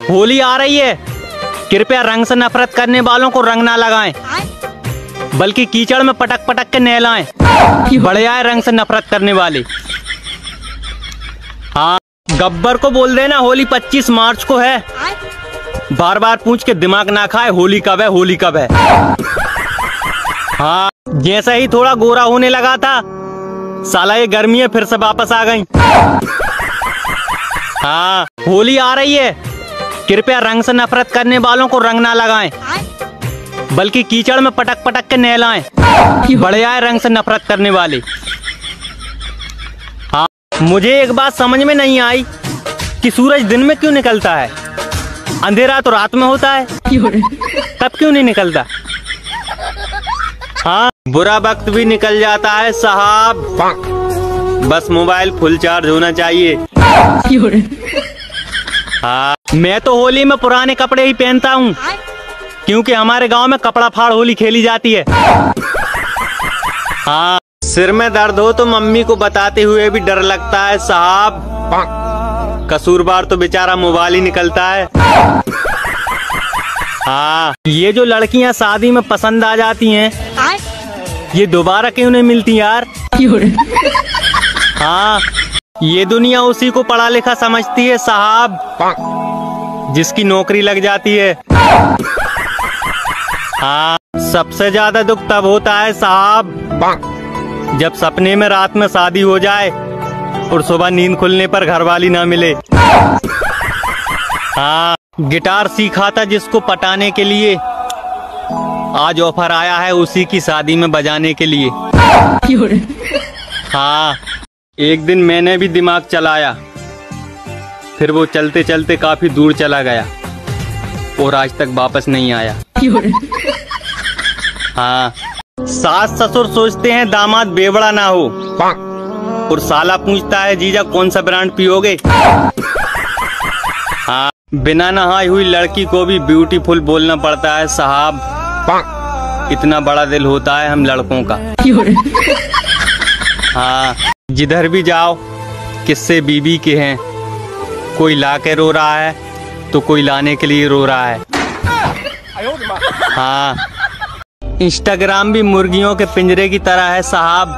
होली आ रही है, कृपया रंग से नफरत करने वालों को रंग ना लगाएं, बल्कि कीचड़ में पटक पटक के नहलाएं। बढ़ जाए रंग से नफरत करने वाले। हाँ, गब्बर को बोल देना होली 25 मार्च को है। बार बार पूछ के दिमाग ना खाए, होली कब है होली कब है। हाँ, जैसा ही थोड़ा गोरा होने लगा था, साला ये गर्मी फिर से वापस आ गई। हाँ, होली आ रही है, कृपया रंग से नफरत करने वालों को रंग ना लगाएं, बल्कि कीचड़ में पटक पटक के नहलाएं। बढ़ जाए रंग से नफरत करने वाले। हाँ, मुझे एक बात समझ में नहीं आई कि सूरज दिन में क्यों निकलता है, अंधेरा तो रात में होता है, तब क्यों नहीं निकलता। हाँ, बुरा वक्त भी निकल जाता है साहब, बस मोबाइल फुल चार्ज होना चाहिए। हाँ, मैं तो होली में पुराने कपड़े ही पहनता हूँ, क्योंकि हमारे गांव में कपड़ा फाड़ होली खेली जाती है। हाँ, सिर में दर्द हो तो मम्मी को बताते हुए भी डर लगता है साहब, कसूरवार तो बेचारा मोबाइल ही निकलता है। हाँ, ये जो लड़कियां शादी में पसंद आ जाती हैं, ये दोबारा क्यों नहीं मिलती यार। हाँ, ये दुनिया उसी को पढ़ा लिखा समझती है साहब, जिसकी नौकरी लग जाती है। हाँ, सबसे ज्यादा दुख तब होता है साहब, जब सपने में रात में शादी हो जाए और सुबह नींद खुलने पर घरवाली ना मिले। हाँ, गिटार सीखा था जिसको पटाने के लिए, आज ऑफर आया है उसी की शादी में बजाने के लिए। हाँ, एक दिन मैंने भी दिमाग चलाया, फिर वो चलते चलते काफी दूर चला गया और आज तक वापस नहीं आया। हाँ, सास ससुर सोचते हैं दामाद बेवड़ा ना हो, और साला पूछता है जीजा कौन सा ब्रांड पियोगे। हाँ, बिना नहाई हुई लड़की को भी ब्यूटीफुल बोलना पड़ता है साहब, इतना बड़ा दिल होता है हम लड़कों का। हाँ, जिधर भी जाओ किस्से बीबी के हैं, कोई ला के रो रहा है तो कोई लाने के लिए रो रहा है। हाँ, इंस्टाग्राम भी मुर्गियों के पिंजरे की तरह है साहब,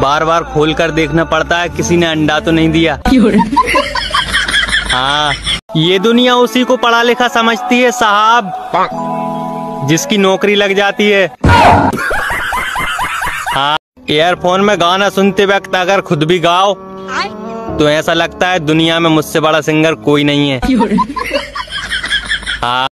बार बार खोल कर देखना पड़ता है किसी ने अंडा तो नहीं दिया। हाँ, ये दुनिया उसी को पढ़ा लिखा समझती है साहब, जिसकी नौकरी लग जाती है। हाँ, ईयरफोन में गाना सुनते वक्त अगर खुद भी गाओ तो ऐसा लगता है दुनिया में मुझसे बड़ा सिंगर कोई नहीं है। हाँ।